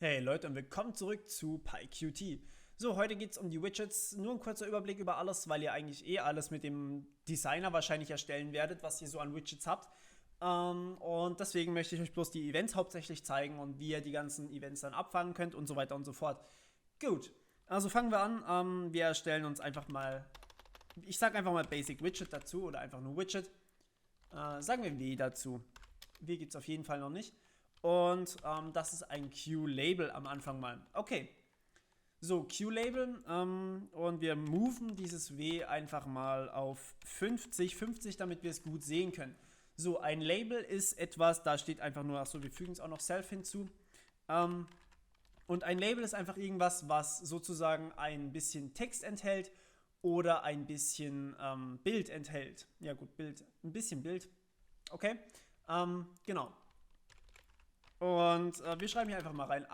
Hey Leute und willkommen zurück zu PyQt. So, heute geht es um die Widgets. Nur ein kurzer Überblick über alles, weil ihr eigentlich alles mit dem Designer wahrscheinlich erstellen werdet, was ihr so an Widgets habt. Und deswegen möchte ich euch bloß die Events hauptsächlich zeigen und wie ihr die ganzen Events dann abfangen könnt und so weiter und so fort. Gut, also fangen wir an. Wir erstellen uns einfach mal, ich sage einfach mal Basic Widget dazu oder einfach nur Widget. Sagen wir W dazu. W gibt es auf jeden Fall noch nicht. Und das ist ein Q-Label am Anfang mal. Okay, so Q-Label und wir moven dieses W einfach mal auf 50, damit wir es gut sehen können. So, ein Label ist etwas, da steht einfach nur, achso, wir fügen es auch noch Self hinzu. Und ein Label ist einfach irgendwas, was sozusagen ein bisschen Text enthält oder ein bisschen Bild enthält. Ja gut, Bild, ein bisschen Bild. Okay, genau. Und wir schreiben hier einfach mal rein,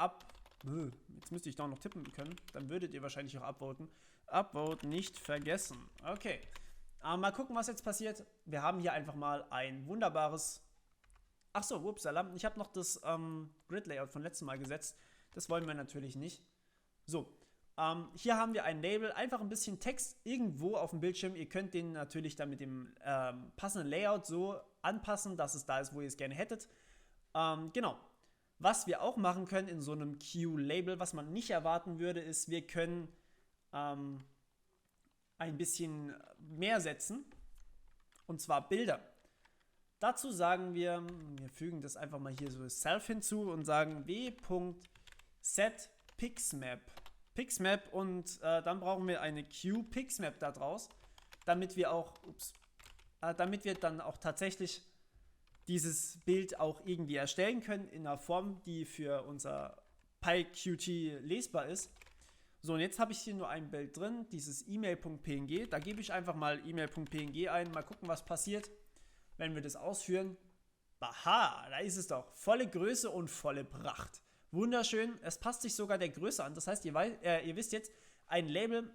jetzt müsste ich doch noch tippen können, dann würdet ihr wahrscheinlich auch upvoten. Upvote nicht vergessen. Okay, mal gucken, was jetzt passiert. Wir haben hier einfach mal ein wunderbares... Achso, upsala, ich habe noch das Grid-Layout von letztem Mal gesetzt. Das wollen wir natürlich nicht. So, hier haben wir ein Label, einfach ein bisschen Text irgendwo auf dem Bildschirm. Ihr könnt den natürlich dann mit dem passenden Layout so anpassen, dass es da ist, wo ihr es gerne hättet. Genau. Was wir auch machen können in so einem Q-Label, was man nicht erwarten würde, ist, wir können ein bisschen mehr setzen, und zwar Bilder. Dazu sagen wir fügen das einfach mal hier so Self hinzu und sagen w.setPixMap. Pixmap und dann brauchen wir eine Q-Pixmap daraus, damit wir dann auch tatsächlich dieses Bild auch irgendwie erstellen können in einer Form, die für unser PyQt lesbar ist. So, und jetzt habe ich hier nur ein Bild drin, dieses email.png. Da gebe ich einfach mal email.png ein, mal gucken, was passiert, wenn wir das ausführen. Aha, da ist es doch. Volle Größe und volle Pracht. Wunderschön, es passt sich sogar der Größe an. Das heißt, ihr wisst jetzt, ein Label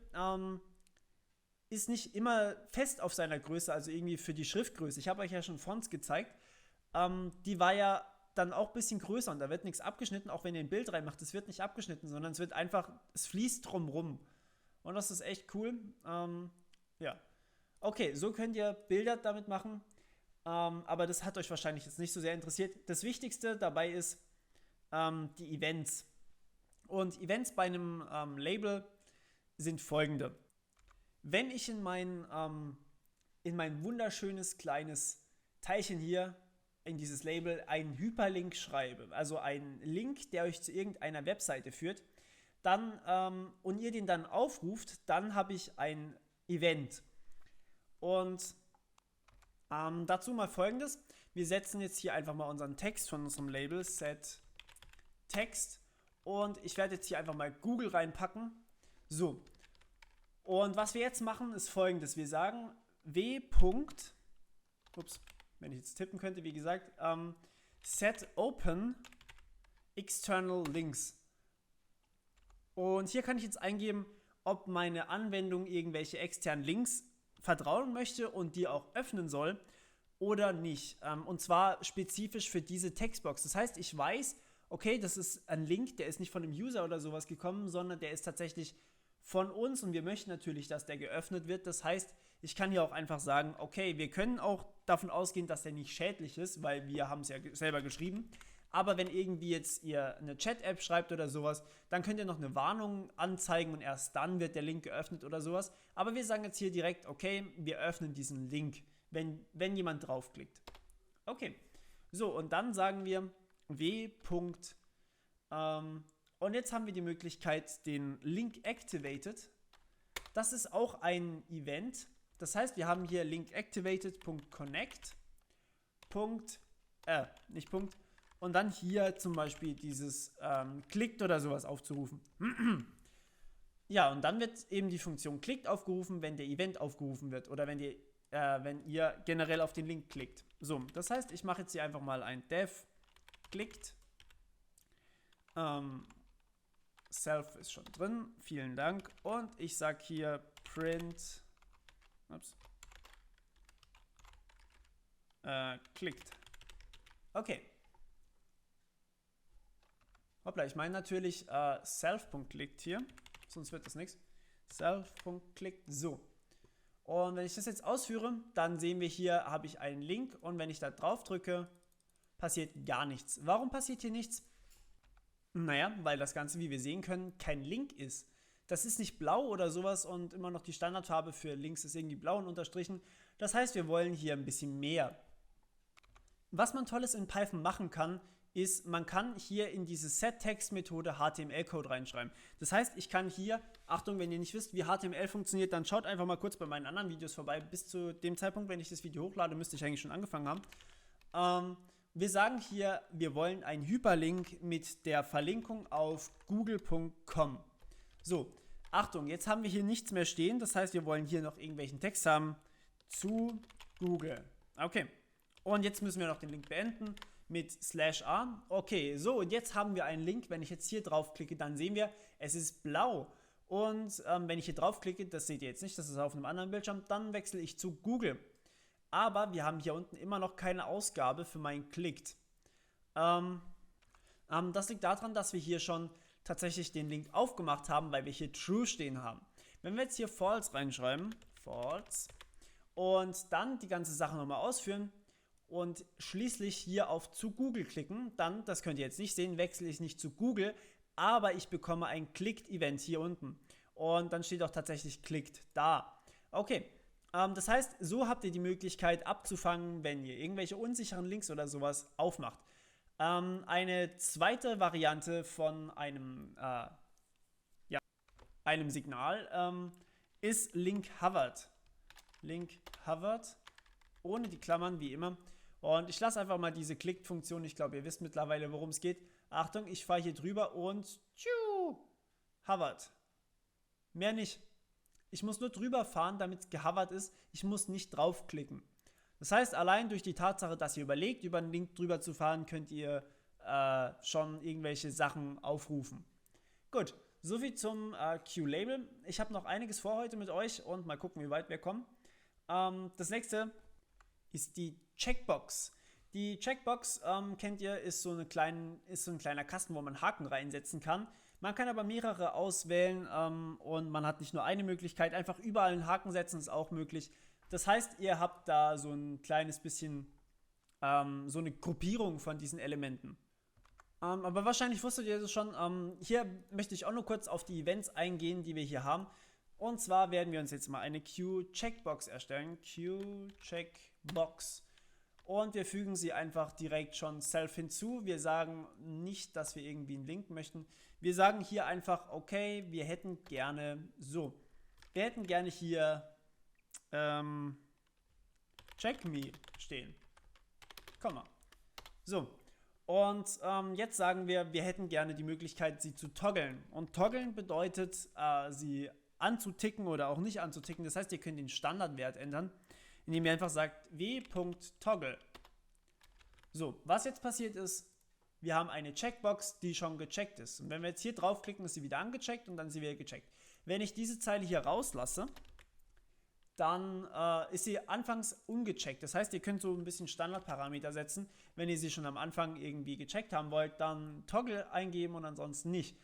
ist nicht immer fest auf seiner Größe, also irgendwie für die Schriftgröße. Ich habe euch ja schon Fonts gezeigt. Die war ja dann auch ein bisschen größer und da wird nichts abgeschnitten, auch wenn ihr ein Bild reinmacht, es wird nicht abgeschnitten, sondern es wird einfach, es fließt drumrum. Und das ist echt cool. Ja. Okay, so könnt ihr Bilder damit machen, aber das hat euch wahrscheinlich jetzt nicht so sehr interessiert. Das Wichtigste dabei ist die Events. Und Events bei einem Label sind folgende. Wenn ich in mein wunderschönes kleines Teilchen hier in dieses Label einen Hyperlink schreibe, also einen Link, der euch zu irgendeiner Webseite führt, dann und ihr den dann aufruft, dann habe ich ein Event. Und dazu mal Folgendes: Wir setzen jetzt hier einfach mal unseren Text von unserem Label set Text und ich werde jetzt hier einfach mal Google reinpacken. So. Und was wir jetzt machen, ist Folgendes: Wir sagen w. Wenn ich jetzt tippen könnte, wie gesagt, set open external links. Und hier kann ich jetzt eingeben, ob meine Anwendung irgendwelche externen Links vertrauen möchte und die auch öffnen soll oder nicht. Und zwar spezifisch für diese Textbox. Das heißt, ich weiß, okay, das ist ein Link, der ist nicht von einem User oder sowas gekommen, sondern der ist tatsächlich von uns und wir möchten natürlich, dass der geöffnet wird. Das heißt, ich kann hier auch einfach sagen, okay, wir können auch davon ausgehen, dass der nicht schädlich ist, weil wir haben es ja selber geschrieben. Aber wenn irgendwie jetzt ihr eine Chat-App schreibt oder sowas, dann könnt ihr noch eine Warnung anzeigen und erst dann wird der Link geöffnet oder sowas. Aber wir sagen jetzt hier direkt, okay, wir öffnen diesen Link, wenn jemand draufklickt. Okay, so und dann sagen wir w. Und jetzt haben wir die Möglichkeit, den Link activated. Das ist auch ein Event. Das heißt, wir haben hier link activated.connect. Nicht Punkt. Und dann hier zum Beispiel dieses klickt oder sowas aufzurufen. Ja, und dann wird eben die Funktion klickt aufgerufen, wenn der Event aufgerufen wird oder wenn ihr generell auf den Link klickt. So, das heißt, ich mache jetzt hier einfach mal ein dev klickt. Self ist schon drin, vielen Dank. Und ich sage hier print klickt. Okay. Hoppla, ich meine natürlich self.clicked hier, sonst wird das nichts. Self.clicked, so. Und wenn ich das jetzt ausführe, dann sehen wir hier, habe ich einen Link und wenn ich da drauf drücke, passiert gar nichts. Warum passiert hier nichts? Naja, weil das Ganze, wie wir sehen können, kein Link ist. Das ist nicht blau oder sowas und immer noch die Standardfarbe für Links ist irgendwie blau und unterstrichen. Das heißt, wir wollen hier ein bisschen mehr. Was man Tolles in Python machen kann, ist, man kann hier in diese setText-Methode HTML-Code reinschreiben. Das heißt, ich kann hier, Achtung, wenn ihr nicht wisst, wie HTML funktioniert, dann schaut einfach mal kurz bei meinen anderen Videos vorbei. Bis zu dem Zeitpunkt, wenn ich das Video hochlade, müsste ich eigentlich schon angefangen haben. Wir sagen hier, wir wollen einen Hyperlink mit der Verlinkung auf google.com. So, Achtung, jetzt haben wir hier nichts mehr stehen. Das heißt, wir wollen hier noch irgendwelchen Text haben zu Google. Okay, und jetzt müssen wir noch den Link beenden mit /a. Okay, so, und jetzt haben wir einen Link. Wenn ich jetzt hier draufklicke, dann sehen wir, es ist blau. Und wenn ich hier draufklicke, das seht ihr jetzt nicht, das ist auf einem anderen Bildschirm, dann wechsle ich zu Google. Aber wir haben hier unten immer noch keine Ausgabe für mein Klickt. Das liegt daran, dass wir hier schon tatsächlich den Link aufgemacht haben, weil wir hier True stehen haben. Wenn wir jetzt hier False reinschreiben, False, und dann die ganze Sache nochmal ausführen und schließlich hier auf zu Google klicken, dann, das könnt ihr jetzt nicht sehen, wechsle ich nicht zu Google, aber ich bekomme ein Clicked-Event hier unten. Und dann steht auch tatsächlich Clicked da. Okay, das heißt, so habt ihr die Möglichkeit abzufangen, wenn ihr irgendwelche unsicheren Links oder sowas aufmacht. Eine zweite Variante von einem Signal ist Link Hovered. Link Hovered, ohne die Klammern, wie immer. Und ich lasse einfach mal diese Click-Funktion, ich glaube, ihr wisst mittlerweile, worum es geht. Achtung, ich fahre hier drüber und Hovered. Mehr nicht. Ich muss nur drüber fahren, damit es gehovert ist. Ich muss nicht draufklicken. Das heißt, allein durch die Tatsache, dass ihr überlegt, über einen Link drüber zu fahren, könnt ihr schon irgendwelche Sachen aufrufen. Gut, soviel zum Q-Label. Ich habe noch einiges vor heute mit euch und mal gucken, wie weit wir kommen. Das nächste ist die Checkbox. Die Checkbox, kennt ihr, ist so ein kleiner Kasten, wo man Haken reinsetzen kann. Man kann aber mehrere auswählen und man hat nicht nur eine Möglichkeit. Einfach überall einen Haken setzen ist auch möglich. Das heißt, ihr habt da so ein kleines bisschen so eine Gruppierung von diesen Elementen. Aber wahrscheinlich wusstet ihr das schon. Hier möchte ich auch nur kurz auf die Events eingehen, die wir hier haben. Und zwar werden wir uns jetzt mal eine Q-Checkbox erstellen. Q-Checkbox. Und wir fügen sie einfach direkt schon self hinzu. Wir sagen nicht, dass wir irgendwie einen Link möchten. Wir sagen hier einfach, okay, wir hätten gerne so. Wir hätten gerne hier Check me stehen. Komma. So. Und jetzt sagen wir, wir hätten gerne die Möglichkeit, sie zu toggeln. Und toggeln bedeutet, sie anzuticken oder auch nicht anzuticken. Das heißt, ihr könnt den Standardwert ändern, indem ihr einfach sagt w.toggle. So, was jetzt passiert ist, wir haben eine Checkbox, die schon gecheckt ist. Und wenn wir jetzt hier draufklicken, ist sie wieder angecheckt und dann ist sie wieder gecheckt. Wenn ich diese Zeile hier rauslasse, dann ist sie anfangs ungecheckt. Das heißt, ihr könnt so ein bisschen Standardparameter setzen. Wenn ihr sie schon am Anfang irgendwie gecheckt haben wollt, dann Toggle eingeben und ansonsten nicht.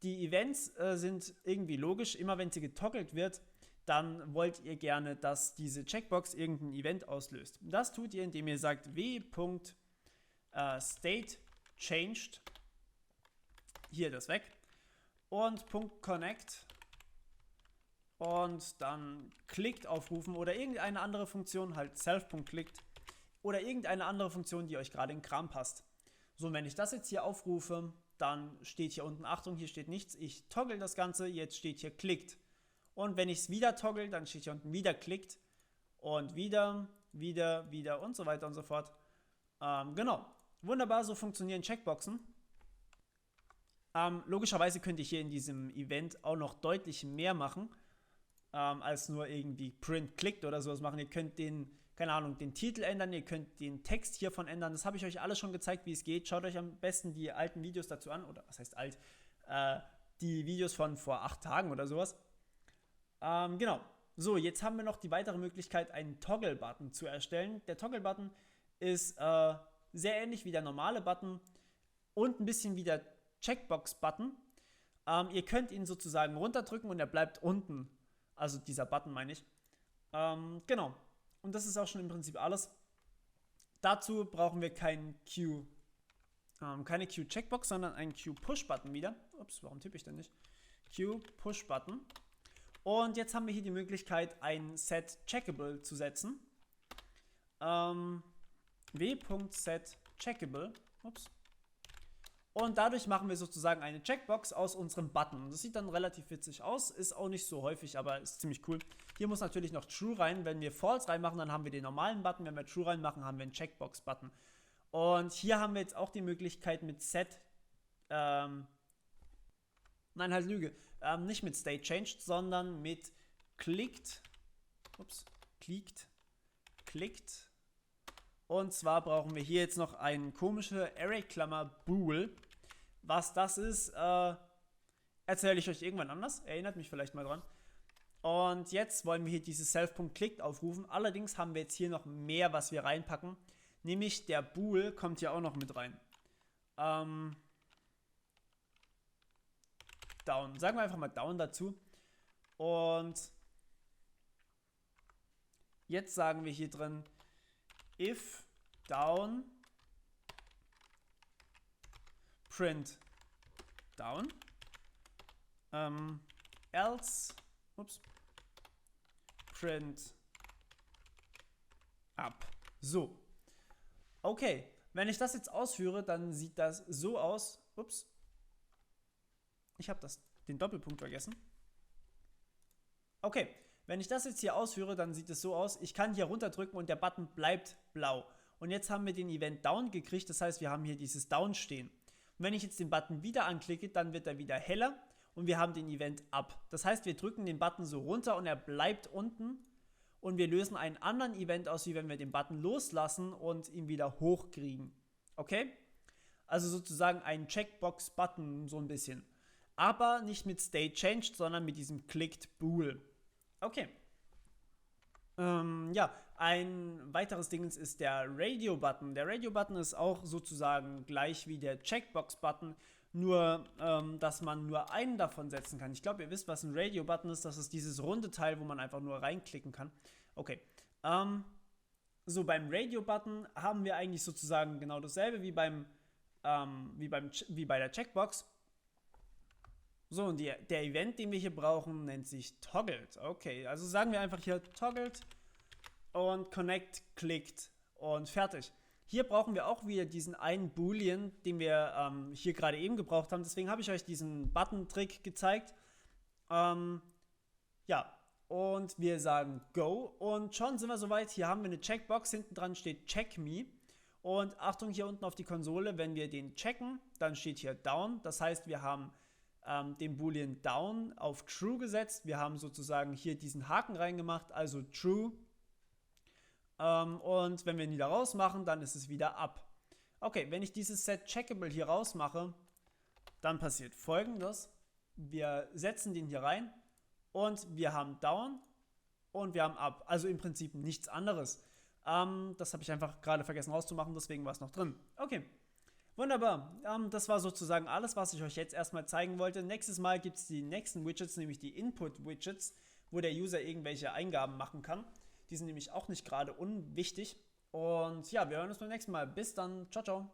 Die Events sind irgendwie logisch. Immer wenn sie getoggelt wird, dann wollt ihr gerne, dass diese Checkbox irgendein Event auslöst. Das tut ihr, indem ihr sagt w.stateChanged, hier das weg, und .connect und dann Clicked aufrufen oder irgendeine andere Funktion, halt self.clicked oder irgendeine andere Funktion, die euch gerade in den Kram passt. So, und wenn ich das jetzt hier aufrufe, dann steht hier unten, Achtung, hier steht nichts, ich toggle das Ganze, jetzt steht hier Clicked. Und wenn ich es wieder toggle, dann steht hier unten wieder Clicked und wieder und so weiter und so fort. Genau, wunderbar, so funktionieren Checkboxen. Logischerweise könnt ihr hier in diesem Event auch noch deutlich mehr machen, als nur irgendwie Print Clicked oder sowas machen. Ihr könnt den Titel ändern, ihr könnt den Text hiervon ändern. Das habe ich euch alles schon gezeigt, wie es geht. Schaut euch am besten die alten Videos dazu an, oder was heißt alt? Die Videos von vor 8 Tagen oder sowas. Genau. So, jetzt haben wir noch die weitere Möglichkeit, einen Toggle-Button zu erstellen. Der Toggle-Button ist sehr ähnlich wie der normale Button und ein bisschen wie der Checkbox-Button. Ihr könnt ihn sozusagen runterdrücken und er bleibt unten. Also dieser Button meine ich. Genau. Und das ist auch schon im Prinzip alles. Dazu brauchen wir keine Q-Checkbox, sondern einen Q-Push-Button wieder. Ups, warum tippe ich denn nicht? Q-Push-Button. Und jetzt haben wir hier die Möglichkeit, ein Set-Checkable zu setzen. w.set-checkable. Ups. Und dadurch machen wir sozusagen eine Checkbox aus unserem Button. Das sieht dann relativ witzig aus, ist auch nicht so häufig, aber ist ziemlich cool. Hier muss natürlich noch True rein. Wenn wir False reinmachen, dann haben wir den normalen Button. Wenn wir True reinmachen, haben wir einen Checkbox-Button. Und hier haben wir jetzt auch die Möglichkeit mit Set, nein, halt Lüge, nicht mit State Changed, sondern mit Clicked. Und zwar brauchen wir hier jetzt noch eine komische Array-Klammer Bool. Was das ist, erzähle ich euch irgendwann anders. Erinnert mich vielleicht mal dran. Und jetzt wollen wir hier dieses Self.Clicked aufrufen. Allerdings haben wir jetzt hier noch mehr, was wir reinpacken. Nämlich der Bool kommt hier auch noch mit rein. Down. Sagen wir einfach mal Down dazu. Und jetzt sagen wir hier drin, if down print down, else print up. So. Okay, wenn ich das jetzt ausführe, dann sieht das so aus. Ups. Ich habe den Doppelpunkt vergessen. Okay, wenn ich das jetzt hier ausführe, dann sieht es so aus. Ich kann hier runterdrücken und der Button bleibt blau. Und jetzt haben wir den Event Down gekriegt, das heißt, wir haben hier dieses Down stehen. Und wenn ich jetzt den Button wieder anklicke, dann wird er wieder heller und wir haben den Event Up. Das heißt, wir drücken den Button so runter und er bleibt unten und wir lösen einen anderen Event aus, wie wenn wir den Button loslassen und ihn wieder hochkriegen. Okay? Also sozusagen ein Checkbox-Button so ein bisschen. Aber nicht mit State Changed, sondern mit diesem Clicked Bool. Okay. Ja, ein weiteres Ding ist der Radio-Button. Der Radio-Button ist auch sozusagen gleich wie der Checkbox-Button, nur dass man nur einen davon setzen kann. Ich glaube, ihr wisst, was ein Radio-Button ist. Das ist dieses runde Teil, wo man einfach nur reinklicken kann. Okay. So, beim Radio-Button haben wir eigentlich sozusagen genau dasselbe wie bei der Checkbox. So, und der Event, den wir hier brauchen, nennt sich Toggled. Okay, also sagen wir einfach hier Toggled und Connect, Clicked und fertig. Hier brauchen wir auch wieder diesen einen Boolean, den wir hier gerade eben gebraucht haben. Deswegen habe ich euch diesen Button-Trick gezeigt. Ja, und wir sagen Go und schon sind wir soweit. Hier haben wir eine Checkbox, hinten dran steht Check Me. Und Achtung, hier unten auf die Konsole, wenn wir den checken, dann steht hier Down. Das heißt, wir haben den Boolean Down auf True gesetzt. Wir haben sozusagen hier diesen Haken reingemacht, also True. Und wenn wir ihn wieder rausmachen, dann ist es wieder Up. Okay, wenn ich dieses Set Checkable hier rausmache, dann passiert Folgendes. Wir setzen den hier rein und wir haben Down und wir haben Up. Also im Prinzip nichts anderes. Das habe ich einfach gerade vergessen rauszumachen, deswegen war es noch drin. Okay. Wunderbar, das war sozusagen alles, was ich euch jetzt erstmal zeigen wollte. Nächstes Mal gibt es die nächsten Widgets, nämlich die Input-Widgets, wo der User irgendwelche Eingaben machen kann. Die sind nämlich auch nicht gerade unwichtig. Und ja, wir hören uns beim nächsten Mal. Bis dann, ciao, ciao.